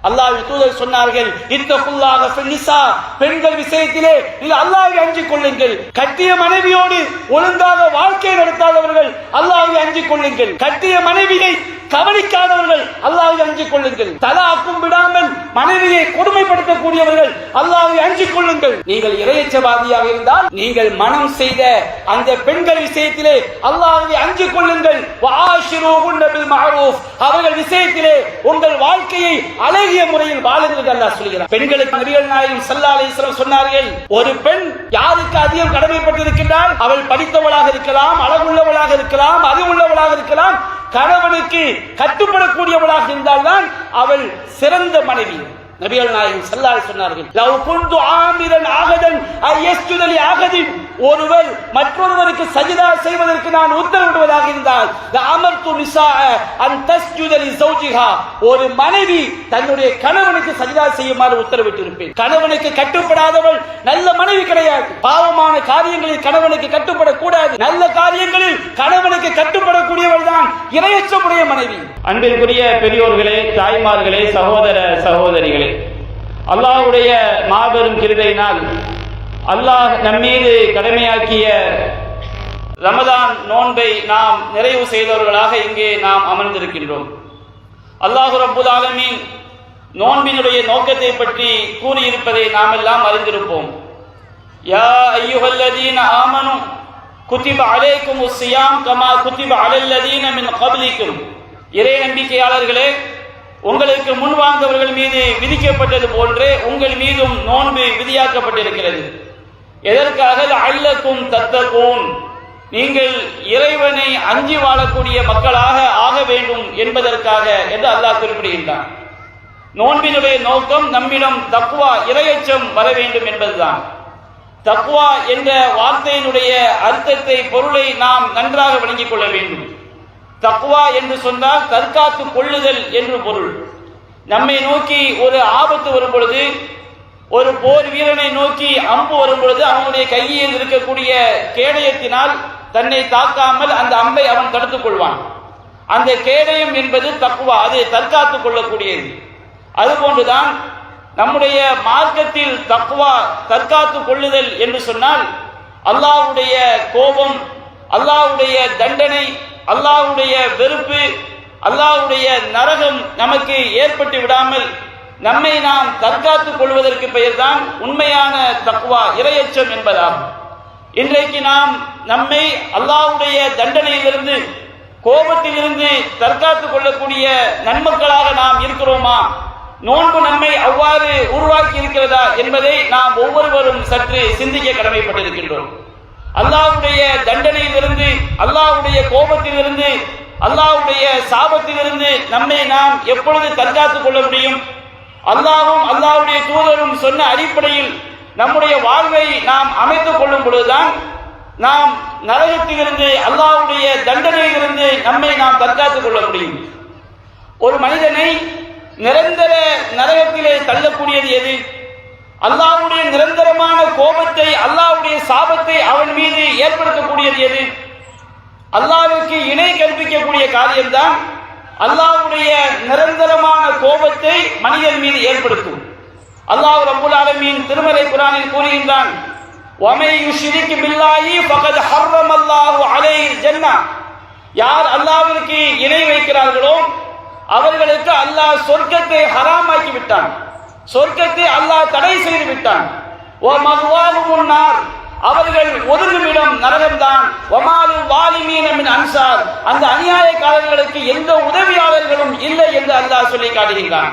அல்லாஹ்வின் தூதர் சொன்னார்கள், இத்தகுல்லாஹ ஃபின்னிஸா, பெண்கள் விஷயத்திலே நீங்கள் அல்லாஹ்வை அஞ்சிக் கொள்ளுங்கள். கட்டிய மனைவியோடு ஒழுங்காக வாழ்க்கை நடத்தாதவர்கள் அல்லாஹ்வை அஞ்சிக் கொள்ளுங்கள். கட்டிய மனைவியை கவனிக்காதவர்கள் அல்லாஹ்வை அஞ்சிக் கொள்ளுங்கள். தலாக்கும் விடாமல் மனைவியை கொடுமைப்படுத்தக்கூடியவர்கள் அல்லாஹ்வை அஞ்சிக் கொள்ளுங்கள். நீங்கள் இறையச்சவாதியாக இருந்தால் நீங்கள் மனம் செய்த அந்த பெண்கள் விஷயத்திலே அல்லாஹ்வை அஞ்சிக் கொள்ளுங்கள். வஆஷிரூஹுன்ன பில் மஅரூஃப், அவர்கள் விஷயத்திலே உங்கள் வாழ்க்கையை அழகிய முறையில் வாழுங்கள் அல்லாஹ் சொல்கிறார். பெண்களுக்கு நபிகள் நாயகம் ஸல்லல்லாஹு அலைஹி வஸல்லம் சொன்னார்கள், ஒரு பெண் யாருக்கு அதிகம் கடமைப்பட்டிருக்கிறாள், அவள் படித்தவளாக இருக்கலாம், அழகுள்ளவளாக இருக்கலாம், அறிவுள்ளவளாக இருக்கலாம், கணவனுக்கு கட்டுப்படக்கூடியவளாக இருந்தால்தான் அவள் சிறந்த மனைவி. நபிகள் நாயகம் ஸல்லல்லாஹு அலைஹி சொன்னார்கள், லவ் குன்து ஆமிரன் ஆகதன் அயஸ்ஜுத லி ஆகதின், ஒருவர் மற்றொருவருக்கு சஜிதா செய்வதற்கு நான் உத்தரவிடுவதாக இருந்தால் அமர்து நிஸாஅ அன் தஸ்ஜுத லி ஸௌஜிஹா, ஒரு மனைவி தன்னுடைய கணவனுக்கு சஜிதா செய்யுமாறு உத்தரவிட்டிருப்பேன். கணவனுக்கு கட்டுப்படாதவள் நல்ல மனைவி கிடையாது. பாவமான காரியங்களில் கணவனுக்கு கட்டுப்படக்கூடாது, நல்ல காரியங்களில் கணவனுக்கு கட்டுப்படக்கூடியவள் தான் இறையச்சமுடைய மனைவி. அன்பிற்குரிய பெரியோர்களே, தாய்மார்களே, சகோதர சகோதரிகளே, அல்லாஹ்வுடைய மாபெரும் கிருபையினால் அல்லாஹ் நம்மீது கடமையாக்கிய ரமதான் நோன்பை நாம் நிறைவு செய்தவர்களாக இங்கே நாம் அமர்ந்திருக்கின்றோம். அல்லாஹ் ரப்புல் ஆலமீன் நோன்பினுடைய நோக்கத்தை பற்றி கூறியிருப்பதை நாம் எல்லாம் அறிந்திருப்போம். யா அய்யுஹல்லதீன ஆமனு குத்திப அலைக்குமுஸ் ஸியாம் கமா குத்திப அலல்லதீன மின் கப்லிக்கும், இறை நம்பிக்கையாளர்களே, உங்களுக்கு முன்வாழ்ந்தவர்கள் மீது விதிக்கப்பட்டது போன்றே உங்கள் மீதும் நோன்பு விதியாக்கப்பட்டிருக்கிறது. எதற்காக? லஅல்லக்கும் தத்தகூன், நீங்கள் இறைவனை அஞ்சி வாழக்கூடிய மக்களாக ஆக வேண்டும் என்பதற்காக என்று அல்லாஹ் குறிப்பிடுகின்றான். நோன்பினுடைய நோக்கம் நம்மிடம் தக்வா, இறையச்சம் வர வேண்டும் என்பதுதான். தக்வா என்ற வார்த்தையினுடைய அர்த்தத்தை, பொருளை நாம் நன்றாக விளங்கிக் கொள்ள வேண்டும். தக்வா என்று சொன்னால் தற்காத்து கொள்ளுதல் என்று பொருள். நம்மை நோக்கி ஒரு ஆபத்து வரும் பொழுது, ஒரு போர் வீரனை நோக்கி அம்பு வரும் பொழுது அவனுடைய கையில் இருக்கக்கூடிய கேடயத்தினால் தன்னை தாக்காமல் அந்த அம்பை அவன் தடுத்துக் கொள்வான். அந்த கேடயம் என்பது தக்வா, அது தற்காத்துக் கொள்ளக்கூடியது. அதுபோன்றுதான் நம்முடைய மார்க்கத்தில் தக்வா, தற்காத்து கொள்ளுதல் என்று சொன்னால் அல்லாஹ்வுடைய கோபம், அல்லாஹ்வுடைய தண்டனை, அல்லாஹ்வுடைய வெறுப்பு, அல்லாஹ்வுடைய நரகம் நமக்கு ஏற்பட்டு விடாமல் நம்மை நாம் தற்காத்துக் கொள்வதற்கு பெயர்தான் உண்மையான தக்வா, இறையச்சம் என்பதாகும். இன்றைக்கு நாம் நம்மை அல்லாஹ்வுடைய தண்டனையிலிருந்து, கோபத்திலிருந்து தற்காத்துக் கொள்ளக்கூடிய நன்மக்களாக நாம் இருக்கிறோமா? நோன்பு நம்மை அவ்வாறு உருவாக்கி இருக்கிறதா என்பதை நாம் ஒவ்வொருவரும் சற்று சிந்திக்க கடமைப்பட்டிருக்கின்றோம். அல்லாஹ்வுடைய தண்டனையிலிருந்து, அல்லாஹ்வுடைய கோபத்திலிருந்து, அல்லாஹ்வுடைய சாபத்திலிருந்து நம்மை நாம் எப்பொழுது தற்காத்துக் கொள்ள முடியும்? அல்லாஹ்வும் அல்லாஹ்வுடைய தூதரும் சொன்ன அடிப்படையில் நம்முடைய வாழ்வை நாம் அமைத்துக் கொள்ளும் பொழுதுதான் நாம் நரகத்திலிருந்து, அல்லாஹ்வுடைய தண்டனையிலிருந்து நம்மை நாம் தற்காத்துக் கொள்ள முடியும். ஒரு மனிதனை நிரந்தர நரகத்திலே தள்ளக்கூடியது எது? அல்லாஹ்வுடைய நிரந்தரமான கோபத்தை, அல்லாஹ்வுடைய சாபத்தை அவன் மீது ஏற்படுத்தக்கூடியது எது? அல்லாஹ்வுக்கு இணை கற்பிக்கக்கூடிய காரியம்தான் அல்லாஹ்வுடைய நிரந்தரமான கோபத்தை மனிதன் மீது ஏற்படுத்தும். அல்லாஹ் ரப்புல் ஆலமீன் திருமறை குர்ஆனில் கூறுகின்றான், வமை யுஷ்ரிக் பில்லாஹி ஃபகத் ஹர்ரமல்லாஹு அலைஹில் ஜன்னah, யார் அல்லாஹ்விற்கு இணை வைக்கிறார்களோ அவர்களுக்கு அல்லாஹ் சொர்க்கத்தை ஹராமாக்கி விட்டான், சொர்க்கத்தை அல்லாஹ் தடை செய்து விட்டான். வ மஹ்வாஹுமுன் நார், அவர்கள் ஒதுங்குமிடம் நரகம்தான். வமாலு வாலிமீன மின் அன்சார், அந்த அநியாயக்காரர்களுக்கு எந்த உதவியாளர்களும் இல்லை என்று அல்லாஹ் சொல்லி காட்டுகின்றான்.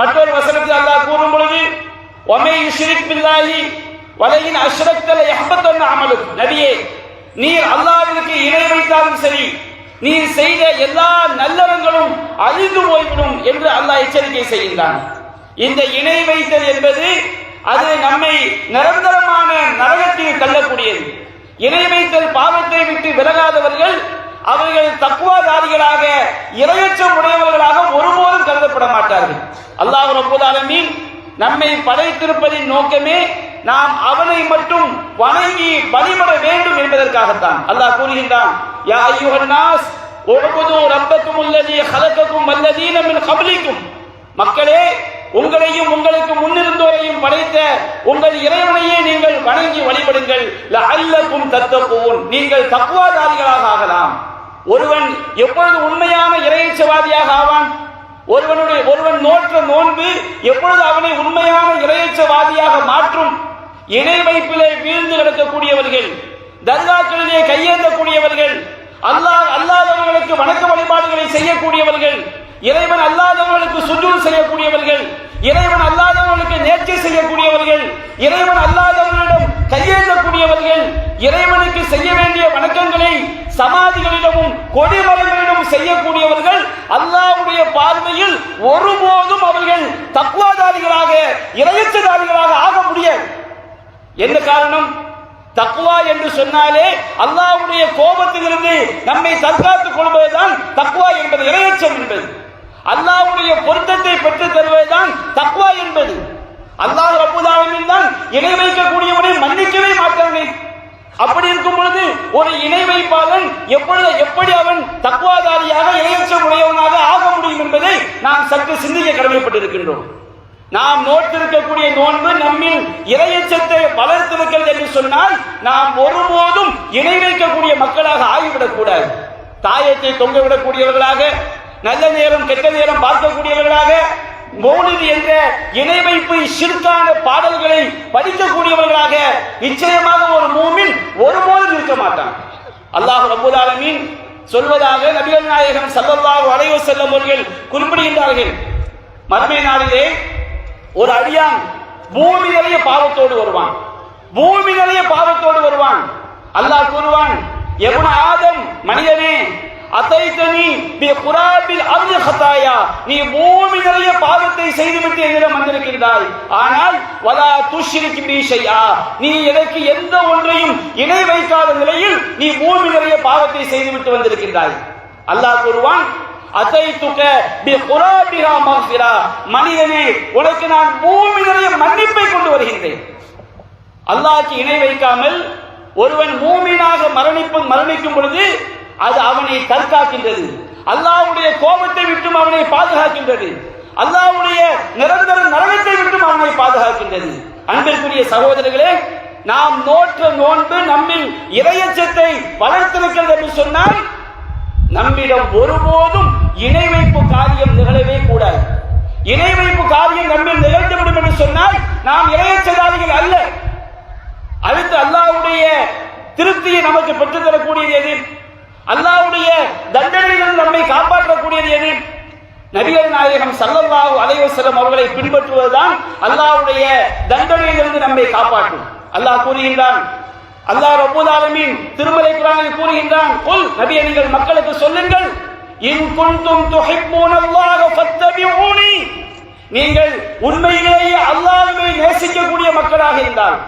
மற்றொரு வசனத்தில் அல்லாஹ் கூறும் பொழுது, வமை யுஷ்ரிக் பில்லாஹி வலையின் அஷ்ரக்த லயஹ்பத்தன்ன அமலுக், நபியே, நீர் அல்லாஹ்விற்கு இணை வைத்தாலும் சரி, நீர் செய்த எல்லா நல்லறங்களும் அழிந்து போய்விடும் என்று அல்லாஹ் எச்சரிக்கை செய்கின்றான். இந்த இணை வைத்தல் என்பது அது நம்மை நிரந்தரமான நரகத்தில் தள்ளக்கூடியது. இணை வைத்தல் பாவத்தை விட்டு விலகாதவர்கள் அவர்கள் தக்வாதாரிகளாக, இறையச்சம் உடையவர்களாக ஒருபோதும் கருதப்பட மாட்டார்கள். அல்லாஹ் ரப்புல் ஆலமீன் நம்மை படைத்திருப்பதின் நோக்கமே நாம் அவனை மட்டும் வணங்கி வழிபட வேண்டும் என்பதற்காகத்தான். அல்லாஹ் கூறுகின்றான், யா அய்யுஹன் நாஸ் உஅ்புது ரப்பக்கும் அல்லதீ ஹலகக்கும் வல்லதீன மின் கப்லிக்கும், மக்களே, உங்களையும் உங்களுக்கு முன்னிருந்தோரையும் படைத்த உங்கள் இறைவனையே நீங்கள் வணங்கி வழிபடுங்கள். லஅல்லகும் தத்தகூன், நீங்கள் தக்வாதாரிகளாக ஆகலாம். ஒருவன் எப்பொழுது உண்மையான இறையச்சவாதியாக ஆவான்? ஒருவன் நோற்ற நோன்பு எப்பொழுது அவனை உண்மையான இறையச்சவாதியாக மாற்றும்? இணை வைப்பிலே வீழ்ந்து கிடக்கக்கூடியவர்கள், தர்காக்களிலே கையேந்தக்கூடியவர்கள், அல்லாதவர்களுக்கு வணக்க வழிபாடுகளை செய்யக்கூடியவர்கள், இறைவன் அல்லாதவர்களுக்கு சுஜூத் செய்யக்கூடியவர்கள், இறைவன் அல்லாதவர்களுக்கு நேர்ச்சை செய்யக்கூடியவர்கள், இறைவன் அல்லாதவர்களிடம் கையேந்தக்கூடியவர்கள், இறைவனுக்கு செய்ய வேண்டிய வணக்கங்களை சமாதிகளிடமும் கொடிமரங்களிடமும் செய்யக்கூடியவர்கள் அல்லாஹ்வுடைய பார்வையில் ஒருபோதும் அவர்கள் தக்வாதாரிகளாக இறையச்சதாரிகளாக ஆக முடியாது. என்ன காரணம்? தக்வா என்று சொன்னாலே அல்லாஹ்வுடைய கோபத்திலிருந்து நம்மை தற்காத்துக் கொள்வதுதான் தக்வா என்பது, இறையச்சம் என்பது. அல்லாஹ்வுடைய பொருத்தத்தை பெற்றுத் தருவதுதான் தக்வா என்பது. அல்லாஹ் ரப்பல் ஆலமீன் தான் இணை வைக்கக்கூடியவனை மன்னிக்கவே மாட்டானே. அப்படி இருக்கும் பொழுது ஒரு இணை வைப்பாளன் எப்படி அவன் தக்வாதாரியாக இறையச்சம் உடையவனாக ஆக முடியும் என்பதை நாம் சற்று சிந்திக்க கடமைப்பட்டிருக்கின்றோம். நாம் நோட்டிருக்கக்கூடிய நோன்பு நம்மில் இறையச்சத்தை வளர்த்திருக்கிறது என்று சொன்னால் நாம் ஒருபோதும் இணை வைக்கக்கூடிய மக்களாக ஆகிவிடக் கூடாது. தாயத்தை தொங்கவிடக்கூடியவர்களாக, நல்ல நேரம் கெட்ட நேரம் பார்க்கக்கூடியவர்களாக, மௌலித் என்ற இணை வைப்பு ஷிர்கான பாடல்களை படிக்கக்கூடியவர்களாக நிச்சயமாக ஒரு மூமின் ஒருபோதும் இருக்க மாட்டான். அல்லாஹ் ரப்பல் ஆலமீன் சொல்வதாக நபிகள் நாயகம் ஸல்லல்லாஹு அலைஹி வஸல்லம் அவர்கள் குறிப்பிடுகின்றார்கள். மறுமை நாளிலே ஒரு அடியான் பூமி நிறைய பாவத்தோடு வருவான். பூமி நிறைய பாவத்தோடு வருவான். அல்லாஹ் கூறுவான், எப்ன ஆதம், மனிதனே, அதைதனி பி குராபில் அர்தி ஹதாயா, நீ பூமி நிறைய பாவத்தை செய்துவிட்டு என்னிடம் வந்திருக்கின்றாய். ஆனால் வலா துஷ்ரிக் பி ஷைஆ, நீ எனக்கு எந்த ஒன்றையும் இணை வைக்காத நிலையில் நீ பூமி நிறைய பாவத்தை செய்துவிட்டு வந்திருக்கின்றாய். அல்லாஹ் கூறுவான், அதைதுக பி குராபிஹா மக்ஃபிரா, மனிதனே, உனக்கு நான் பூமி நிறைய மன்னிப்பை கொண்டு வருகின்றேன். அல்லாஹ்க்கு இணை வைக்காமல் ஒருவன் மூமினாக மரணிக்கும் பொழுது அது அவனை தற்காக்கின்றது. அல்லாஹ்வுடைய கோபத்தை விட்டும் அவனை பாதுகாக்கின்றது. அல்லாஹ்வுடைய நிரந்தர நரகத்தை விட்டும் அவனை பாதுகாக்கின்றது. அன்பிற்குரிய சகோதரர்களே, நாம் நோற்ற நோன்பு நம்மில் இறையச்சத்தை வளர்த்திருக்கிறது என்று சொன்னால் நம்மிடம் ஒருபோதும் இணை வைப்பு காரியம் நிகழவே கூடாது. இணை வைப்பு காரியம் நம்மில் நிகழ்ந்துவிடும் என்று சொன்னால் நாம் இறையச்சதாரிகள் அல்ல. அடுத்து அல்லாஹ்வுடைய திருப்தியை நமக்கு பெற்றுத்தரக்கூடியது எது? அல்லாஹ்வுடைய தண்டனையில் நம்மை காப்பாற்றக்கூடியது எது? நபிகள் நாயகம் ஸல்லல்லாஹு அலைஹி வஸல்லம் அவர்களை பின்பற்றுவதுதான் அல்லாஹ்வுடைய தண்டனையிலிருந்து நம்மை காப்பாற்றும். அல்லாஹ் கூறுகின்றான், அல்லாஹ் ரப்பல் ஆலமீன் திருமறை குர்ஆனில் கூறுகின்றான், குல், நபியே நீங்கள் மக்களுக்கு சொல்லுங்கள், இன் குன்தும் துஹிப்பூனல்லாஹ ஃபத்தபிஊனி, நீங்கள் உண்மையிலேயே அல்லாஹ்வை நேசிக்கக்கூடிய மக்களாக இருந்தால்,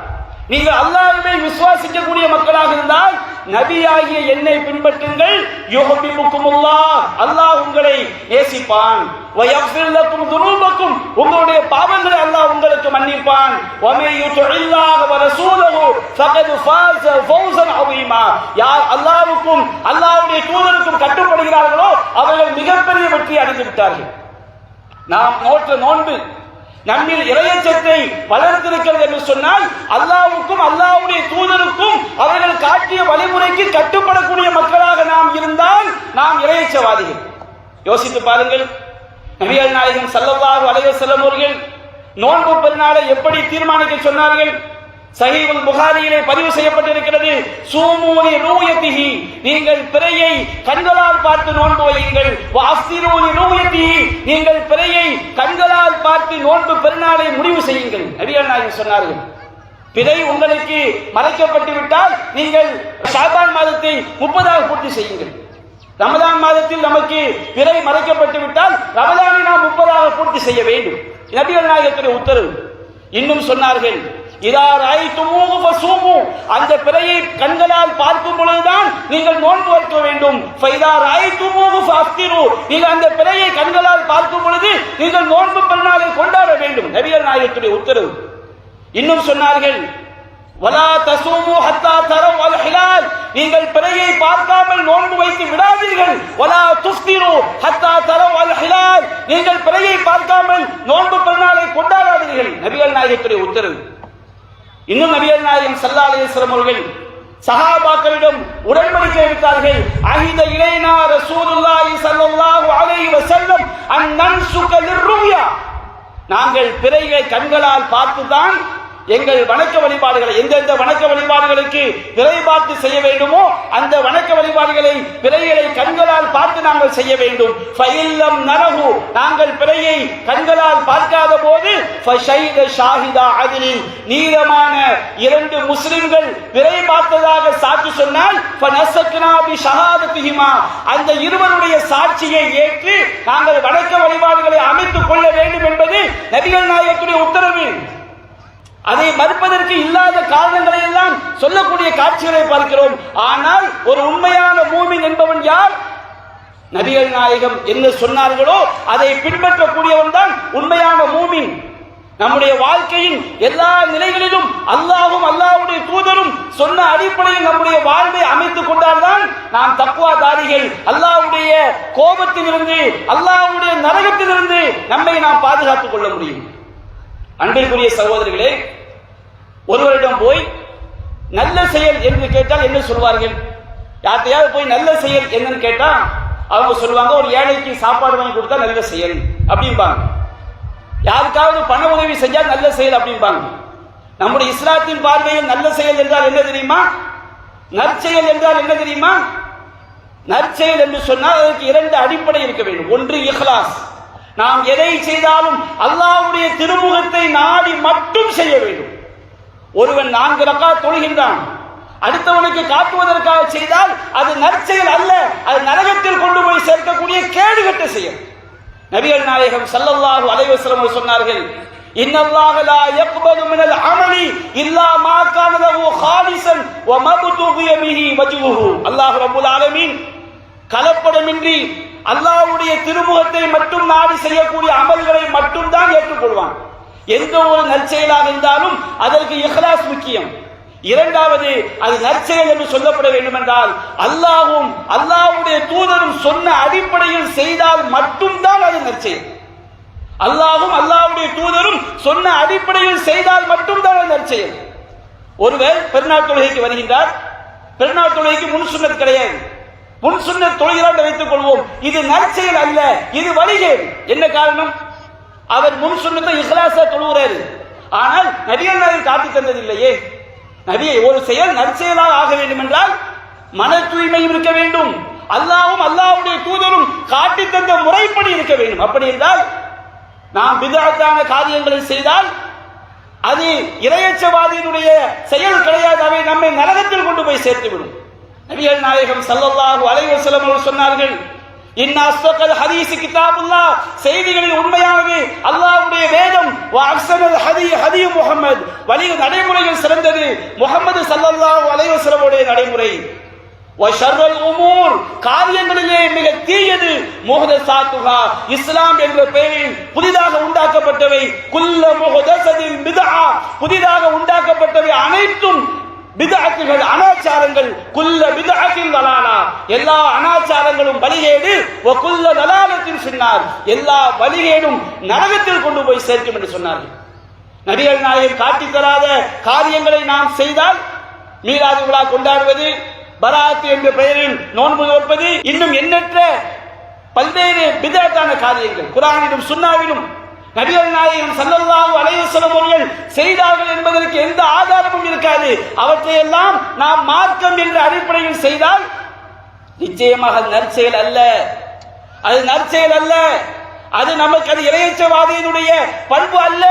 நீங்கள் அல்லாஹ்வை விசுவாசிக்கக்கூடிய மக்களாக இருந்தால் நபியாகிய என்னை பின்பற்றுங்கள். யுஹிப்புக்குமுல்லாஹ், அல்லாஹ் உங்களை நேசிப்பான். வயக்ஃபிர் லக்கும் துனூபக்கும், உங்களுடைய பாவங்களை அல்லாஹ் உங்களுக்கு மன்னிப்பான். வமை யுதில்லாஹ வ ரசூலஹு ஃபகத் ஃபாஸ ஃபௌஸன் அஸீமா, யார் அல்லாஹ்வுக்கும் அல்லாஹ்வுடைய தூதருக்கும் கட்டுப்படுகிறார்களோ அவர்கள் மிகப்பெரிய வெற்றி அடைந்து விட்டார்கள். நாம் நோற்ற நோன்பு நம்மில் இறையச்சத்தை வளர்த்திருக்கிறது என்று சொன்னால் அல்லாஹ்வுக்கும் அல்லாஹ்வுடைய தூதருக்கும் அவர்கள் காட்டிய வழிமுறைக்கு கட்டுப்படக்கூடிய மக்களாக நாம் இருந்தால் நாம் இறையச்சவாதிகள். யோசித்து பாருங்கள், நபிகள் நாயகம் ஸல்லல்லாஹு அலைஹி வஸல்லம் அவர்கள் நோன்பு பெருநாளை எப்படி தீர்மானிக்க சொன்னார்கள்? சஹீஹுல் புகாரியிலே பதிவு செய்யப்பட்டிருக்கிறது, சூமூனி ரூயத்திஹி, நீங்கள் பிறையை கண்களால் பார்த்து நோன்பு வையுங்கள். வஅஃதிரூனி ரூயத்திஹி, நீங்கள் பிறையை கண்களால் பார்த்து நோன்பு பெருநாளை முடிவு செய்யுங்கள். நபிகள் நாயகம் சொன்னார்கள், பிறை உங்களுக்கு மறைக்கப்பட்டு விட்டால் நீங்கள் ஷாபான் மாதத்தை 30ஆக பூர்த்தி செய்யுங்கள். ரமதான் மாதத்தில் நமக்கு பிறை மறைக்கப்பட்டு விட்டால் ரமதானை நாம் 30ஆக பூர்த்தி செய்ய வேண்டும். நபிகள் நாயகத்துடைய உத்தரவு. இன்னும் சொன்னார்கள், இதா ரஅய்துமூஹு ஃபஸூமு, அந்த பிறையை கண்களால் பார்க்கும் பொழுதுதான் நீங்கள் நோன்பு வைக்க வேண்டும். ஃபைதா ரஅய்துமூஹு ஃபஅஃதிரு, நீங்கள் அந்த பிறையை கண்களால் பார்க்கும் பொழுது நீங்கள் நோன்பு பெருநாளை கொண்டாட வேண்டும். நபிகள் நாயகத்துடைய உத்தரவு. இன்னும் சொன்னார்கள், வலா தஸூமு ஹத்தா தரவ் அல் ஹிலால், நீங்கள் பிறையை பார்க்காமல் நோன்பு வைத்து விடாதீர்கள். வலா துஃப்திரு ஹத்தா தரவ் அல் ஹிலால், நீங்கள் பிறையை பார்க்காமல் நோன்பு பெருநாளை நபிகள் நாயகத்துடைய உத்தரவு. இன்னும் நபிகள் நாயகம் ஸல்லல்லாஹு அலைஹி வஸல்லம் அவர்கள் சஹாபாக்களிடம் உடன்படிக்கை எடுத்தார்கள். அஹித இலைனா ரசூலுல்லாஹி ஸல்லல்லாஹு அலைஹி வஸல்லம் அன் நன்சுக லிர்ருயா, நாங்கள் பிறையை கண்களால் பார்த்துதான் எங்கள் வணக்க வழிபாடுகளை, எந்தெந்த வணக்க வழிபாடுகளுக்கு பிறை பார்த்து செய்ய வேண்டுமோ அந்த வணக்க வழிபாடுகளை பிறைகளை கண்களால் பார்த்து நாங்கள் செய்ய வேண்டும். ஃபஇல்லம் நரஹு, நாங்கள் பிறையை கண்களால் பார்க்காத போது ஃபஷைத ஷாஹிதா அத்லின், நீதமான 2 முஸ்லிம்கள் பிறை பார்த்ததாக சாட்சி சொன்னால் ஃபனஸக்னா பி ஷஹாதத்திஹிமா, அந்த இருவருடைய சாட்சியை ஏற்று நாங்கள் வணக்க வழிபாடுகளை அமைத்துக் கொள்ள வேண்டும் என்பது நபிகள் நாயகத்துடைய உத்தரவு. அதை மறுப்பதற்கு இல்லாத காரணங்களை எல்லாம் சொல்லக்கூடிய காட்சிகளை பார்க்கிறோம். ஆனால் ஒரு உண்மையான மூமின் என்பவன் யார்? நபிகள் நாயகம் என்ன சொன்னார்களோ அதை பின்பற்றக்கூடியவன் தான் உண்மையான மூமின். நம்முடைய வாழ்க்கையின் எல்லா நிலைகளிலும் அல்லாஹ்வும் அல்லாஹ்வுடைய தூதரும் சொன்ன அடிப்படையில் நம்முடைய வாழ்வை அமைத்துக் கொண்டால்தான் நாம் தக்வாதாரிகள், அல்லாஹ்வுடைய கோபத்திலிருந்து அல்லாஹ்வுடைய நரகத்திலிருந்து நம்மை நாம் பாதுகாத்துக் கொள்ள முடியும். அன்பிற்குரிய சகோதரர்களே, ஒருவரிடம் போய் நல்ல செயல் என்று கேட்டால் என்ன சொல்வார்கள்? யார்த்தையாவது போய் நல்ல செயல் என்னன்னு கேட்டா அவங்க சொல்லுவாங்க, ஒரு ஏழைக்கு சாப்பாடு வாங்கி கொடுத்தா நல்ல செயல் அப்படிம்பாங்க. யாருக்காவது பண உதவி செஞ்சா நல்ல செயல் அப்படிம்பாங்க. நம்முடைய இஸ்லாத்தின் பார்வையில் நல்ல செயல் என்றால் என்ன தெரியுமா? நற்செயல் என்றால் என்ன தெரியுமா? நற்செயல் என்று சொன்னால் அதற்கு 2 அடிப்படை இருக்க வேண்டும். ஒன்று இஹ்லாஸ், நாம் எதை செய்தாலும் அல்லாஹ்வுடைய திருமுகத்தை நாடி மட்டும் செய்ய வேண்டும். ஒருவன் 4 ரக்காத் தொழுகின்றான், அடுத்தவனுக்கு காட்டுவதற்காக செய்தால் அது நற்செயல் அல்ல, அது நரகத்தில் கொண்டு போய் சேர்க்கக்கூடிய கேடுகட்ட செயல். நபிகள் நாயகம் ஸல்லல்லாஹு அலைஹி வஸல்லம் சொன்னார்கள், இன்னல்லாஹ லா யக்பலு மினல் அமலி இல்லா மா கான லஹு காலிஸன் வ மப்துகிய பிஹி வஜ்ஹுஹு. அல்லாஹ் ரப்பல் ஆலமீன் கலப்படமின்றி அல்லாஹ்வுடைய திருமுகத்தை மட்டும் நாடி செய்யக்கூடிய அமல்களை மட்டும் தான் ஏற்றுக்கொள்வான். எந்த ஒரு நற்செயலாக இருந்தாலும் அதற்கு இஹ்லாஸ் முக்கியம். இரண்டாவது, அது நற்செயல் என்று சொல்லப்பட வேண்டும் என்றால் அல்லாஹ்வும் அல்லாஹ்வுடைய தூதரும் சொன்ன அடிப்படையில் செய்தால் மட்டும்தான் அது நற்செயல். அல்லாஹ்வும் அல்லாஹ்வுடைய தூதரும் சொன்ன அடிப்படையில் செய்தால் மட்டும்தான் அது நற்செயல். ஒருவர் பெருநாள் தொழுகைக்கு வருகின்றார், பெருநாள் தொழுகைக்கு முன் சுன்னத் கிடையாது, முன் சுன்னத் தொழுகிறார் வைத்துக் கொள்வோம், இது நற்செயல் அல்ல, இது வழிகேடு. என்ன காரணம்? அவர் முன் சுன்னத்தை இஹ்லாஸா தொழுகிறாரு, ஆனால் நபிகள் நாயகம் காட்டி தந்ததில்லையே. நபியை ஒரு செயல் நற்செயலாக ஆக வேண்டும் என்றால் மன தூய்மையும் இருக்க வேண்டும், அல்லாஹ்வும் அல்லாஹ்வுடைய தூதரும் காட்டி தந்த முறைப்படி இருக்க வேண்டும். அப்படி என்றால் நாம் பித்அத்தான காரியங்களை செய்தால் அது இறையச்சவாதியினுடைய செயல் கிடையாது, அவை நம்மை நரகத்தில் கொண்டு போய் சேர்த்துவிடும். நபிகள் நாயகம் ஸல்லல்லாஹு அலைஹி வஸல்லம் அவர்கள் சொன்னார்கள், இன் அஸ்தகல் ஹதீஸ் கிதாபுல்லாஹ், செய்திகளில் உண்மையானது அல்லாஹ்வுடைய வேதம், வ அஹ்ஸனல் ஹதி ஹதி முஹம்மத், வழி நடைமுறைகள் சிறந்தது முஹம்மது ஸல்லல்லாஹு அலைஹி வஸல்லம் உடைய நடைமுறை. வ ஷர்ருல் உமூர், காரியங்களிலே மிக தீயது முஹ்தஸாத்துஹா, இஸ்லாம் என்ற பெயரில் புதிதாக உண்டாக்கப்பட்டவை. குல்ல முஹ்தஸத்தின் பித்ஆ, புதிதாக உண்டாக்கப்பட்டவை அனைத்தும் பித்அத்துகள், அனாச்சாரங்கள். குல்ல பித்அத்தின் தலாலா, எல்லா அனாச்சாரங்களும் வழிகேடு. வ குல்ல தலாலத்தின் ஃபின்னார், எல்லா வழிகேடும் நரகத்தில் கொண்டு போய் சேர்க்கும் என்று சொன்னார்கள். நபிகள் நாயகம் காட்டி தராத காரியங்களை நாம் செய்தால் மீலாது விழா கொண்டாடுவது, பராத் என்ற பெயரில் நோன்பு நோற்பது, இன்னும் எண்ணற்ற பல்வேறு பித்அத்தான காரியங்கள் குர்ஆனிலும் சுன்னாவிலும் நபிகள் நாயகம் ஸல்லல்லாஹு அலைஹி வஸல்லம் அவர்கள் செய்தார்கள் என்பதற்கு எந்த ஆதாரமும் இருக்காது. அவற்றையெல்லாம் நாம் மார்க்கம் என்ற அடிப்படையில் செய்தால் நிச்சயமாக நற்செயல் அல்ல, அது நற்செயல் அல்ல, அது நமக்கு அது இறையச்சவாதியினுடைய பண்பு அல்ல,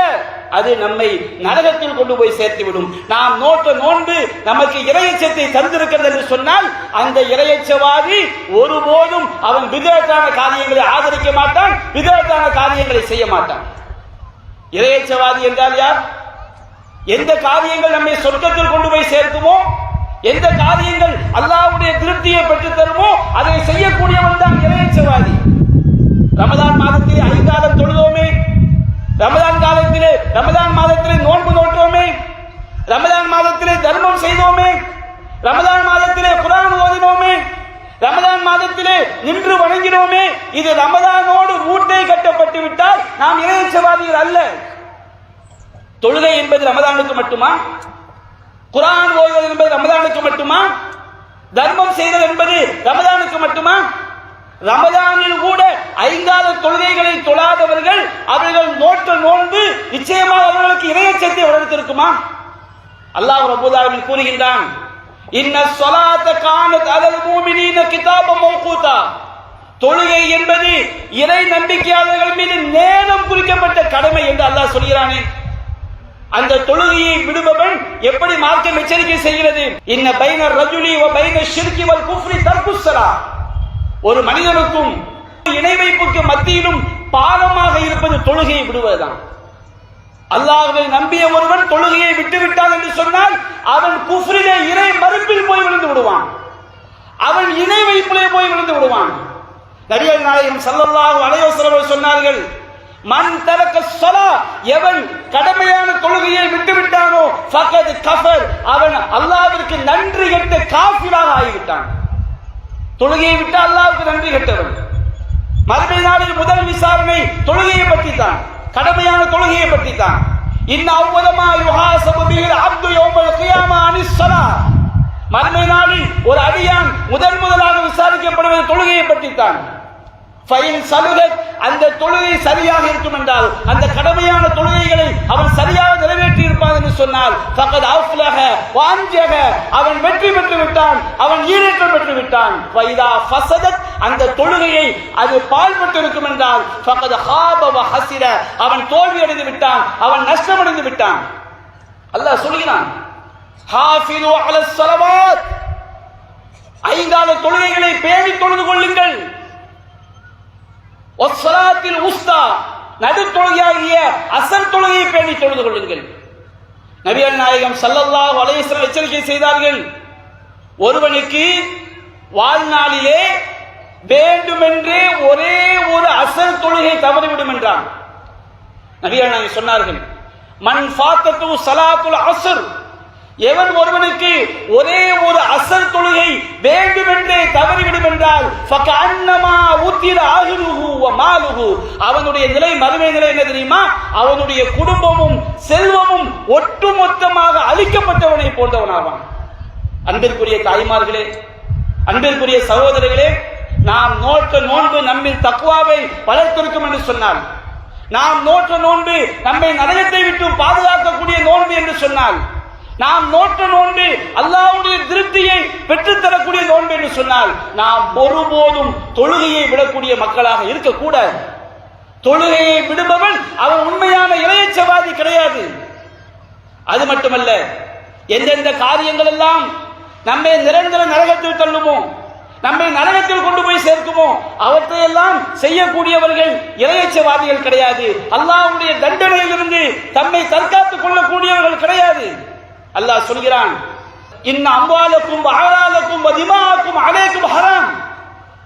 அது நம்மை நரகத்தில் கொண்டு போய் சேர்த்துவிடும். நாம் நோட்ட நோன்பு நமக்கு இறையச்சத்தை தந்திருக்கிறது என்று சொன்னால் அந்த இறையச்சவாதி ஒருபோதும் அவன் பித்அத்தான காரியங்களை ஆதரிக்க மாட்டான், பித்அத்தான காரியங்களை செய்ய மாட்டான். இறையச்சவாதி என்றால் யார்? எந்த காரியங்கள் நம்மை சொர்க்கத்தில் கொண்டு போய் சேர்க்குமோ, எந்த காரியங்கள் அல்லாஹ்வுடைய திருப்தியை பெற்றுத் தருமோ அதை செய்யக்கூடியவன் தான் இறையச்சவாதி. ரமதான் மாதத்திலே 5 காலம் தொழுதோமே, ரமதான் மாதத்திலே நோன்பு நோற்றோமே, ரமதான் மாதத்திலே தர்மம் செய்தோமே, ரமதான் மாதத்திலே குர்ஆன் ஓதினோமே, ரமதான் மாதத்திலே நின்று வணங்கினோமே, இது ரமதானோடு மூட்டை கட்டப்பட்டு விட்டால் நாம் இறையச்சவாதிகள் அல்ல. தொழுகை என்பது ரமதானுக்கு மட்டுமா? குர்ஆன் ஓதுவது என்பது ரமதானுக்கு மட்டுமா? தர்மம் செய்வது என்பது ரமதானுக்கு மட்டுமா? ரமதானில் கூட 5 கால தொழுகைகளை தொழாதவர்கள் அவர்கள் நோற்ற நோன்பு நிச்சயமாக அவர்களுக்கு இறையச்சத்தை வளர்த்திருக்குமா? அல்லாஹ் ரப்பல் ஆலமீன் கூறுகின்றான், இன்ன ஸலாத்த கானத் அலல் முஃமினீன கிதாபம் மௌகூதா. தொழுகை என்பது இறை நம்பிக்கையாளர்கள் மீது நேரம் குறிக்கப்பட்ட கடமை என்று அல்லாஹ் சொல்கிறானே. அந்த தொழுகையை விடுபவன் எப்படி மார்க்கம் எச்சரிக்கை செய்கிறது? இன்ன பைன ரஜுலி வ பைன ஷிர்கி வல் குஃப்ரி தர்குஸ் ஸலாத். ஒரு மனிதனுக்கும் இணை வைப்புக்கு மத்தியிலும் பாலமாக இருப்பது தொழுகையை விடுவதுதான். அல்லாஹ்வை நம்பிய ஒருவன் தொழுகையை விட்டுவிட்டான் என்று சொன்னால் அவன் குஃப்ரிலே, இறை மறுப்பில் போய் விழுந்து விடுவான். அவன் இணை வைப்பிலே போய் விழுந்து விடுவான். நபிகள் நாயகம் ஸல்லல்லாஹு அலைஹி வஸல்லம் சொன்னார்கள், மன் தரக ஸலா, எவன் கடமையான தொழுகையை விட்டுவிட்டானோ ஃபகத் கஃபர், அவன் அல்லாஹ்விற்கு நன்றி கெட்ட காஃபிராக ஆகிவிட்டான். தொழுகையை விட்டு அல்லாஹ்வுக்கு நன்றி கெட்டவன். மறுமை நாளில் முதல் விசாரணை தொழுகையை பற்றி தான், கடமையான தொழுகையை பற்றி தான். இன்ன அவ்வளமா யுஹாஸபு பிஹில் அப்து யௌமல் கியாமா அனிஸ் ஸலாத். மறுமை நாளில் ஒரு அடியான் முதலாக விசாரிக்கப்படுவது தொழுகையை பற்றி தான். ஃபைன் சலுகத், அந்த தொழுகை சரியாக இருக்கும் என்றால், அந்த கடமையான தொழுகைகளை அவன் சரியாக நிறைவேற்றி இருப்பான் என்று சொன்னால் ஃபகத் அஃப்லஹ வ அன்ஜஹ, அவன் வெற்றி பெற்று விட்டான், அவன் ஈடேற்றம் பெற்று விட்டான். வைதா ஃபஸதத், அந்த தொழுகையை அது பாழ்பட்டு இருக்கும் என்றால் ஃபகத் ஹாப வ ஹஸிர, அவன் தோல்வி அடைந்து விட்டான், அவன் நஷ்டமடைந்து விட்டான். அல்லாஹ் சொல்கிறான், ஹாஃபிது அலஸ் ஸலவாத், 5 கால தொழுகைகளை பேணி தொழுது கொள்ளுங்கள். ஒஸ்ஸலாத்தில் உஸ்தா, நடு தொழுகையாகிய அசர் தொழுகையை பேணி தொழுது கொள்ளுங்கள். நபிகள் நாயகம் ஸல்லல்லாஹு அலைஹி வஸல்லம் எச்சரிக்கை செய்தார்கள், ஒருவனுக்கு வாழ்நாளிலே வேண்டுமென்றே ஒரே ஒரு அசர் தொழுகை தவறிவிடும் என்றான். நபிகள் நாயகம் சொன்னார்கள், மன் ஃபாத்தத்து ஸலாத்துல் அஸ்ர், எவன் ஒருவனுக்கு ஒரே ஒரு அசர் தொழுகை வேண்டுமென்றே தவறிவிடும் என்றால் ஃபகஅன்னமா உத்திர அஹ்லுஹு வ மாலுஹு, அவனுடைய நிலை, மறுமை நிலை என்ன தெரியுமா? அவனுடைய குடும்பமும் செல்வமும் ஒட்டுமொத்தமாக அழிக்கப்பட்டவனை போன்றவனாவான். அன்பிற்குரிய தாய்மார்களே, அன்பிற்குரிய சகோதரர்களே, நாம் நோற்ற நோன்பு நம்மில் தக்வாவை வளர்த்திருக்கும் என்று சொன்னால், நாம் நோற்ற நோன்பு நம்மை நரகத்தை விட்டு பாதுகாக்கக்கூடிய நோன்பு என்று சொன்னால், நாம் நோற்ற நோன்பு அல்லாஹ்வுடைய திருப்தியை பெற்றுத்தரக்கூடிய நோன்பு என்று சொன்னால், நாம் ஒருபோதும் தொழுகையை விடக்கூடிய மக்களாக இருக்கக்கூடாது. தொழுகையை விடுபவன் அவன் உண்மையான இறையச்சவாதி கிடையாது. அது மட்டுமல்ல, எந்தெந்த காரியங்கள் எல்லாம் நம்மை நிரந்தர நரகத்தில் தள்ளுமோ, நம்மை நரகத்தில் கொண்டு போய் சேர்க்குமோ, அவற்றையெல்லாம் செய்யக்கூடியவர்கள் இறையச்சவாதிகள் கிடையாது. அல்லாஹ்வுடைய தண்டனையிலிருந்து தம்மை தற்காத்துக் கொள்ளக்கூடியவர்கள் கிடையாது. அல்லாஹ் சொல்கிறான், இன்ன அம்வாலக்கும் வ அஅராலக்கும் வ திமாஅக்கும் அலைக்கும் ஹராம்.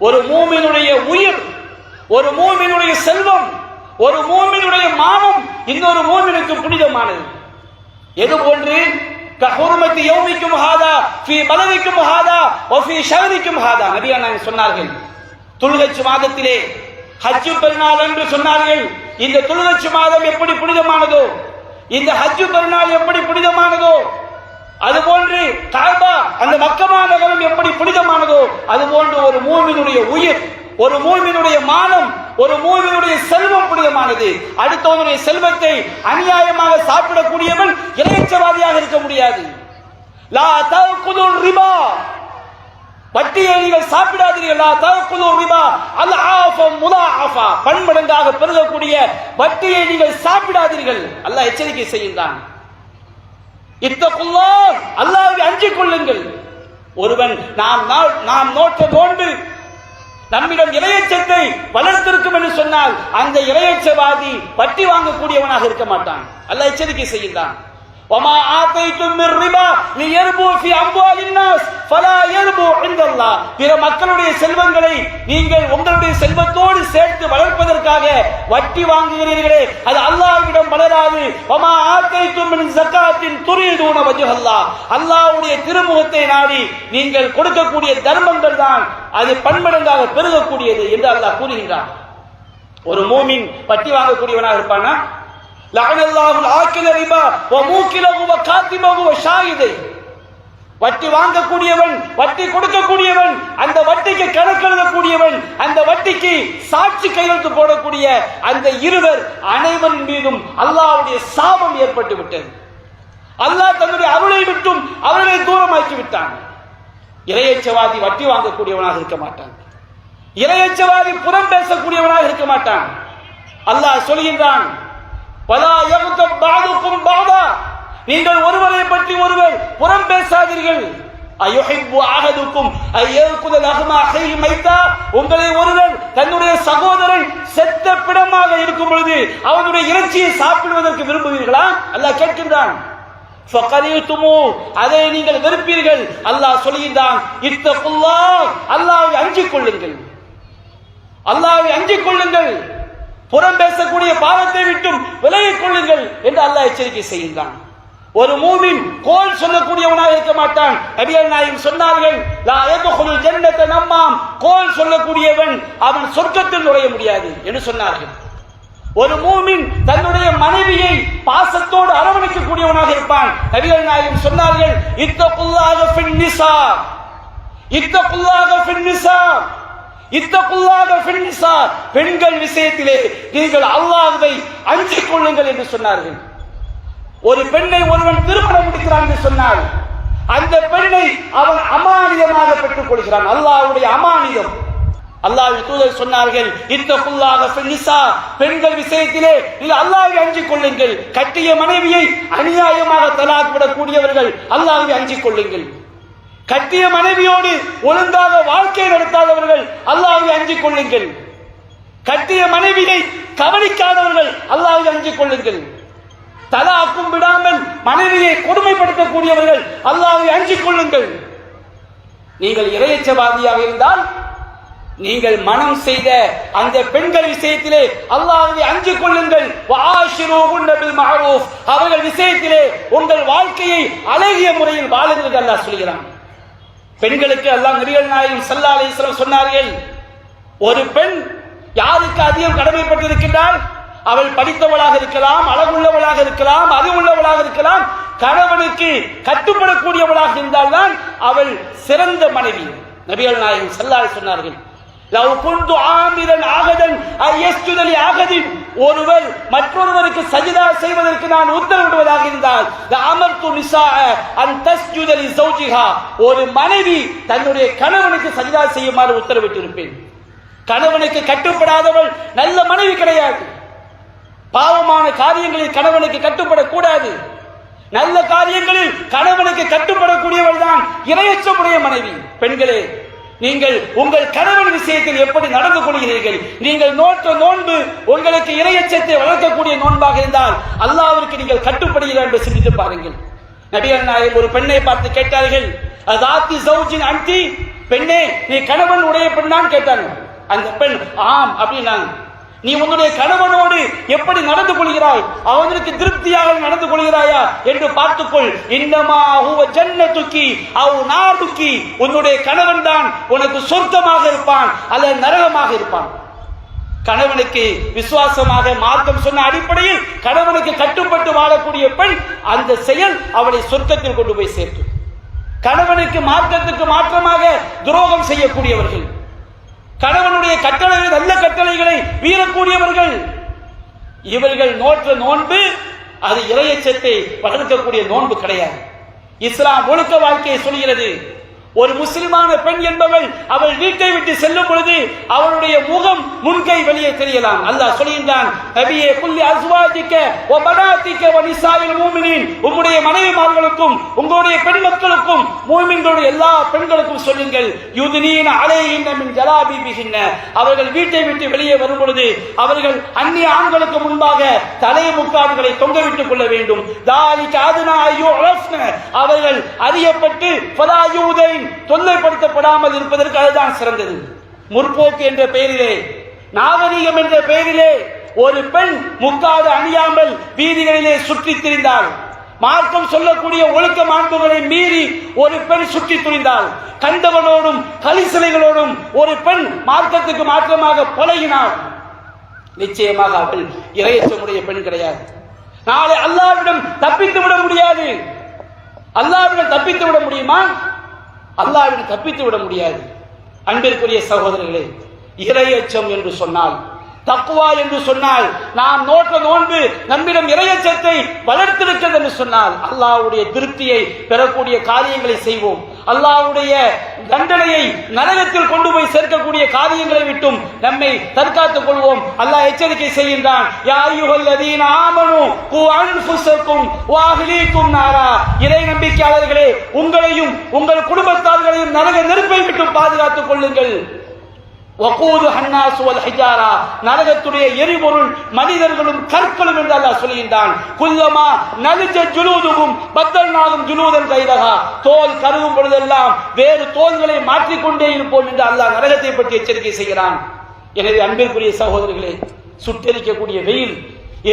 ஒரு மூமினுடைய உயிர், ஒரு மூமினுடைய செல்வம், ஒரு மூமினுடைய மானம் இன்னொரு மூமினுக்கு புனிதமானது. எது போன்று கஹுர்மத்தி யௌமிக்கும் ஹாதா ஃபீ பலதிக்கும் ஹாதா வ ஃபீ ஷஹரிக்கும் ஹாதா. நபிகள் நாயகம் சொன்னார்கள், துல்ஹஜ் மாதத்திலே ஹஜ் பெருநாள் என்று சொன்னார்கள். இந்த துல்ஹஜ் மாதம் எப்படி புனிதமானதோ, இந்த ஹஜ் பெருநாள் எப்படி புனிதமானதோ, அதுபோன்று காபா, அந்த மக்கமா நகரம் எப்படி புனிதமானதோ, அதுபோன்று ஒரு மூமினுடைய உயிர், ஒரு மூமினுடைய மானம், ஒரு மூமினுடைய செல்வம் புனிதமானது. அடுத்தவனுடைய செல்வத்தை அநியாயமாக சாப்பிடக்கூடியவன் இறையச்சவாதியாக இருக்க முடியாது. லா தஅகுலுர் ரிபா, வட்டியை நீங்கள் சாப்பிடாதீர்கள். லா தஅகுலுர் ரிபா அல்ஆஃப முலாஅஃபா, பன்மடங்காக பெருகக்கூடிய வட்டியை நீங்கள் சாப்பிடாதீர்கள். அல்லாஹ் எச்சரிக்கை செய்கின்றான். இத்தகுல்லாஹ், அல்லாஹ்வை அஞ்சிக் கொள்ளுங்கள். ஒருவன் நாம் நோற்ற நோன்பு நம்மிடம் இறையச்சத்தை வளர்த்திருக்கும் என்று சொன்னால் அந்த இறையச்சவாதி வட்டி வாங்கக்கூடியவனாக இருக்க மாட்டான். அல்லாஹ் எச்சரிக்கை செய்கின்றான். وما آتيتم من ربا ليربو في أموال الناس فلا يربو عند الله. பிற மக்களுடைய செல்வங்களை நீங்கள் உங்களுடைய செல்வத்தோடு சேர்த்து வளர்ப்பதற்காக வட்டி வாங்குகிறீர்களே, அது அல்லாஹ்விடம் வளராது. وما آتيتم من زكاة تريدون وجه الله, அல்லாஹ்வுடைய திருமுகத்தை நாடி நீங்கள் கொடுக்கக்கூடிய தர்மங்கள் தான் அது பன்மடங்காக பெருகக்கூடியது என்று அல்லாஹ் கூறுகின்றான். ஒரு மூமின் வட்டி வாங்கக்கூடியவனாக இருப்பானா? லஅனல்லாஹுல் ஆக்கில ரிபா வ மூக்கிலஹு வ காத்திபஹு வ ஷாஹிதை. வட்டி வாங்கக்கூடியவன், வட்டி கொடுக்கக்கூடியவன், அந்த வட்டிக்கு கணக்கு எழுதக்கூடியவன், அந்த வட்டிக்கு சாட்சி கையெழுத்து போடக்கூடிய அந்த இருவர் அனைவரின் மீதும் அல்லாஹ்வுடைய சாபம் ஏற்பட்டு விட்டது. அல்லாஹ் தன்னுடைய அருளை விட்டும் அவர்களை தூரமாக்கி விட்டான். இறையச்சவாதி வட்டி வாங்கக்கூடியவனாக இருக்க மாட்டான். இறையச்சவாதி புறம் பேசக்கூடியவனாக இருக்க மாட்டான். அல்லாஹ் சொல்கின்றான், வலா யக்தப் பஅதுக்கும் பஅதா, நீங்கள் ஒருவரை பற்றி ஒருவர் புறம் பேசாதீர்கள். அயுஹிப்பு அஹதுக்கும் அய்யகுல லஹ்ம அஹீஹி மைதா, உங்களை ஒருவர் தன்னுடைய சகோதரன் செத்த பிணமாக இருக்கும் பொழுது அவனுடைய இறைச்சியை சாப்பிடுவதற்கு விரும்புவீர்களா? அல்லாஹ் கேட்கின்றான். ஃபகரீதுமு, அதை நீங்கள் வெறுப்பீர்கள். அல்லாஹ் சொல்கின்றான், இத்தகுல்லாஹ், அல்லாஹ்வை அஞ்சிக் கொள்ளுங்கள், அல்லாஹ்வை அஞ்சிக் கொள்ளுங்கள், புறம் பேசக்கூடிய பாவத்தை விட்டும் விலகிக் கொள்ளுங்கள் என்று அல்லாஹ் எச்சரிக்கை செய்கின்றான். ஒரு மூமின் கோல் சொல்லக்கூடியவனாக இருக்க மாட்டான். நபிகள் நாயகம் சொன்னார்கள், லா யதுகுலுல் ஜன்னத நம்மாம், கோல் சொல்லக்கூடியவன் அவன் சொர்க்கத்தில் நுழைய முடியாது என்று சொன்னார்கள். ஒரு மூமின் தன்னுடைய மனைவியை பாசத்தோடு அரவணைக்கக்கூடியவனாக இருப்பான். நபிகள் நாயகம் சொன்னார்கள், இத்தகுல்லாஹ ஃபின் நிஸா, இத்தகுல்லாஹ ஃபின் நிஸா, இத்தகுல்லாஹ ஃபின் நிஸா, பெண்கள் விஷயத்திலே நீங்கள் அல்லாஹ்வை அஞ்சிக் கொள்ளுங்கள் என்று சொன்னார்கள். ஒரு பெண்ணை ஒருவன் திருமணம் முடிக்கிறான் என்று சொன்னால் அந்த பெண்ணை அவன் அமானிதமாக பெற்றுக் கொள்கிறான். அல்லாஹ்வுடைய அமானிதம். அல்லாஹ்வின் தூதர் சொன்னார்கள், இத்தகுல்லாஹ ஃபின் நிஸா, பெண்கள் விஷயத்திலே நீங்கள் அல்லாஹ்வை அஞ்சிக் கொள்ளுங்கள். கட்டிய மனைவியை அநியாயமாக தலாக் விடக்கூடியவர்கள் அல்லாஹ்வை அஞ்சிக் கொள்ளுங்கள். கட்டிய மனைவியோடு ஒழுங்காக வாழ்க்கை நடத்தாதவர்கள் அல்லாஹ்வை அஞ்சிக் கொள்ளுங்கள். கட்டிய மனைவியை கவனிக்காதவர்கள் அல்லாஹ்வை அஞ்சிக் கொள்ளுங்கள். தலாக்கும் விடாமல் மனைவியை கொடுமைப்படுத்தக்கூடியவர்கள் அல்லாஹ்வை அஞ்சிக் கொள்ளுங்கள். நீங்கள் இறையச்சவாதியாக இருந்தால் நீங்கள் மனம் செய்த அந்த பெண்கள் விஷயத்திலே அல்லாஹ்வை அஞ்சிக் கொள்ளுங்கள். வஆஷிரூஹுன்ன பில் மஅரூஃப், அவர்கள் விஷயத்திலே உங்கள் வாழ்க்கையை அழகிய முறையில் வாழுங்கள் அல்லாஹ் சொல்கிறான். பெண்களுக்கு அல்லாஹ் நபிகள் நாயகம் ஸல்லல்லாஹு அலைஹி வஸல்லம் சொன்னார்கள், ஒரு பெண் யாருக்கு அதிகம் கடமைப்பட்டிருக்கின்றால் அவள் படித்தவளாக இருக்கலாம், அழகுள்ளவளாக இருக்கலாம், அறிவுள்ளவளாக இருக்கலாம், கணவனுக்கு கட்டுப்படக்கூடியவளாக இருந்தால்தான் அவள் சிறந்த மனைவி. நபிகள் நாயகம் ஸல்லல்லாஹு அலைஹி சொன்னார்கள், லவ் குன்து ஆமிரன் ஆகதன் அயஸ்ஜுத லி ஆகதின், ஒருவர் மற்றொருவருக்கு சஜிதா செய்வதற்கு நான் உத்தரவிடுவதாக இருந்தால் அமர்து நிஸாஅ அன் தஸ்ஜுத லி ஸௌஜிஹா, ஒரு மனைவி தன்னுடைய கணவனுக்கு சஜிதா செய்யுமாறு உத்தரவிட்டிருப்பேன். கணவனுக்கு கட்டுப்படாதவள் நல்ல மனைவி கிடையாது. பாவமான காரியங்களில் கணவனுக்கு கட்டுப்படக்கூடாது. நல்ல காரியங்களில் கணவனுக்கு கட்டுப்படக்கூடியவள் தான் இறையச்சமுடைய மனைவி. பெண்களே, நீங்கள் உங்கள் கணவன் விஷயத்தில் எப்படி நடந்து கொள்கிறீர்கள்? நீங்கள் நோற்ற நோன்பு உங்களுக்கு இறையச்சத்தை வளர்க்கக்கூடிய நோன்பாக இருந்தால் அல்லாஹ்விற்கு நீங்கள் கட்டுப்படுகிறீர்கள் என்று சிந்தித்து பாருங்கள். நபிகள் நாயகம் ஒரு பெண்ணை பார்த்து கேட்டார்கள், அதாத்தி ஸௌஜின் அன்டி, பெண்ணே நீ கணவன் உடைய பெண்ணான்னு கேட்டாங்க. அந்த பெண் ஆம் அப்படின்னாங்க. நீ உன்னுடைய கணவனோடு எப்படி நடந்து கொள்கிறாய்? அவனுக்கு திருப்தியாக நடந்து கொள்கிறாயா என்று பார்த்துக்கொள். இன்னமா ஹுவ ஜன்னதுகி அவ் நாருகி, உன்னுடைய கணவன் தான் உனக்கு சொர்க்கமாக இருப்பான் அல்லது நரகமாக இருப்பான். கணவனுக்கு விசுவாசமாக மார்க்கம் சொன்ன அடிப்படையில் கணவனுக்கு கட்டுப்பட்டு வாழக்கூடிய பெண், அந்த செயல் அவளை சொர்க்கத்தில் கொண்டு போய் சேர்க்கும். கணவனுக்கு மார்க்கத்துக்கு மாற்றமாக துரோகம் செய்யக்கூடியவர்கள், கணவனுடைய கட்டளைகள் நல்ல கட்டளைகளை மீறக்கூடியவர்கள், இவர்கள் நோற்ற நோன்பு அது இறையச்சத்தை வளர்க்கக்கூடிய நோன்பு கிடையாது. இஸ்லாம் ஒழுக்க வாழ்க்கையை சொல்கிறது. ஒரு முஸ்லிமான பெண் என்பவள் அவள் வீட்டை விட்டு செல்லும் பொழுது அவளுடைய முகம் முன்கை வெளியே தெரியலாம். அல்லாஹ் சொல்கின்றான், நபியே குல்லி அஸ்வாஜிக வ பனாதிக வ நிசாஇல் முஃமினீன், உம்முடைய மனைவிமார்களுக்கும் உங்களுடைய பெண் மக்களுக்கும் முஃமின்களுடைய எல்லா பெண்களுக்கும் சொல்லுங்கள், யுத்னீன அலைஹின்ன மின் ஜலாபிபிஹின்ன, அவர்கள் வீட்டை விட்டு வெளியே வரும் பொழுது அவர்கள் அந்நிய ஆண்களுக்கு முன்பாக தலைமுக்காடுகளை தொங்கவிட்டுக் கொள்ள வேண்டும். தாலிக அதுனா யுரஃப்ன, அவர்கள் அறியப்பட்டு ஃபலா யூதை, தொல்லைப்படுத்தப்படாமல் இருப்பதற்கு அதுதான் சிறந்தது. முற்போக்கு என்ற பெயரிலே, நாகரீகம் என்ற பெயரிலே ஒரு பெண் முக்காடு அணியாமல் வீதிகளிலே சுற்றி திரிந்தால், மார்க்கம் சொல்லக்கூடிய ஒழுக்க மாண்புகளை மீறி ஒரு பெண் சுற்றி திரிந்தால், கண்டவனோடும் கலிசிலைகளோடும் ஒரு பெண் மார்க்கத்துக்கு மாற்றமாக பழகினாள், நிச்சயமாக அவள் இறையச்சமுடைய பெண் கிடையாது. நாளை அல்லாஹ்விடம் தப்பித்து விட முடியாது. அல்லாஹ்விடம் தப்பித்து விட முடியுமா? அல்லாஹ்விடம் தப்பித்து விட முடியாது. அன்பிற்குரிய சகோதரர்களே, இறையச்சம் என்று சொன்னால், தக்வா என்று சொன்னால், நாம் நோற்ற நோன்பு நம்மிடம் இறையச்சத்தை வளர்த்திருக்கிறது என்று சொன்னால், அல்லாஹ்வுடைய திருப்தியை பெறக்கூடிய காரியங்களை செய்வோம். அல்லாஹ்வுடைய தண்டனையை நரகத்தில் கொண்டு போய் சேர்க்கக்கூடிய காரியங்களை விட்டும் நம்மை தற்காத்துக் கொள்வோம். அல்லாஹ் எச்சரிக்கை செய்கின்றான், யா அய்யுஹல்லதீன ஆமனூ கூ அன்ஃபுஸக்கும் வ அஹ்லீக்கும் நாரா. இறை நம்பிக்கையாளர்களே, உங்களையும் உங்கள் குடும்பத்தார்களையும் நரக நெருப்பை விட்டு பாதுகாத்துக் கொள்ளுங்கள். நரகத்துடைய எரிபொருள் மனிதர்களும் கற்களும் என்று அல்லாஹ் சொல்கின்றான். குல்லமா நலிஜ ஜுலூதுகும் பத்தல்நாகும் ஜுலூதன் கைதகா. தோல் கருகும் பொழுதெல்லாம் வேறு தோல்களை மாற்றிக்கொண்டே இருப்போம் என்று அல்லாஹ் நரகத்தை பற்றி எச்சரிக்கை செய்கிறான். எனவே அன்பிற்குரிய சகோதரர்களே, சுட்டெரிக்கக்கூடிய வெயில்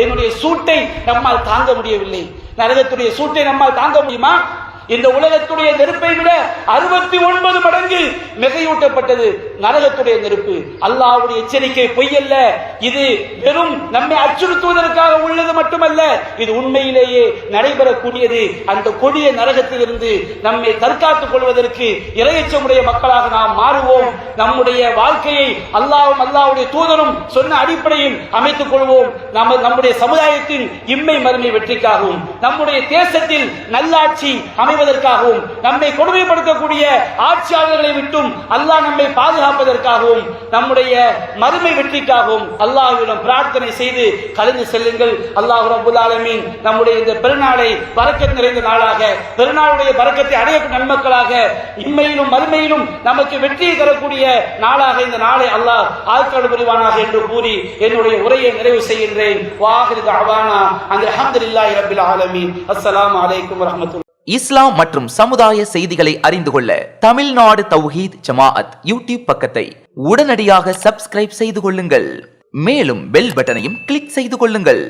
என்னுடைய சூட்டை நம்மால் தாங்க முடியவில்லை. நரகத்துடைய சூட்டை நம்மால் தாங்க முடியுமா? இந்த உலகத்துடைய நெருப்பை விட 69 மடங்கு மிகையூட்டப்பட்டது நரகத்துடைய நெருப்பு. அல்லாஹ்வுடைய எச்சரிக்கை பொய்யல்ல. இது வெறும் நம்மை அச்சுறுத்துவதற்காக உள்ளது மட்டுமல்ல, இது உண்மையிலேயே நடைபெறக்கூடியது. அந்த கொடிய நரகத்திலிருந்து நம்மை தற்காத்துக் கொள்வதற்கு இறையச்சமுடைய மக்களாக நாம் மாறுவோம். நம்முடைய வாழ்க்கையை அல்லாஹ்வும் அல்லாஹ்வுடைய தூதரும் சொன்ன அடிப்படையில் அமைத்துக் கொள்வோம். நம்முடைய சமுதாயத்தின் இம்மை மறுமை வெற்றிக்காகவும், நம்முடைய தேசத்தில் நல்லாட்சி அமைவதற்காகவும், நம்மை கொடுமைப்படுத்தக்கூடிய ஆட்சியாளர்களை விட்டும் அல்லாஹ் நம்மை பாதுகாப்பதற்காகவும், நம்முடைய மறுமை வெற்றிக்காகவும் அல்லாஹ்விடம் பிரார்த்தனை செய்து கலந்து செல்லுங்கள். அல்லாஹ் ரப்பல் ஆலமீன் நம்முடைய இந்த பெருநாளை பரக்கத் நிறைந்த நாளாக, பெருநாளுடைய பரக்கத்தை அடையக்கூடிய நன்மக்களாக, இம்மையிலும் மறுமையிலும் நமக்கு வெற்றியை தரக்கூடிய நாளாக இந்த நாளை அல்லாஹ் ஆட்கள் புரிவானாக என்று கூறி என்னுடைய உரையை நிறைவு செய்கின்றேன். வாஹிரு தஅவானா அல்ஹம்துலில்லாஹி ரப்பில் ஆலமீன். அஸ்ஸலாமு அலைக்கும் வரஹ்மத்துல்லாஹி. இஸ்லாம் மற்றும் சமுதாய செய்திகளை அறிந்து கொள்ள தமிழ்நாடு தௌஹீத் ஜமாஅத் யூடியூப் பக்கத்தை உடனடியாக சப்ஸ்கிரைப் செய்து கொள்ளுங்கள். மேலும் பெல் பட்டனையும் கிளிக் செய்து கொள்ளுங்கள்.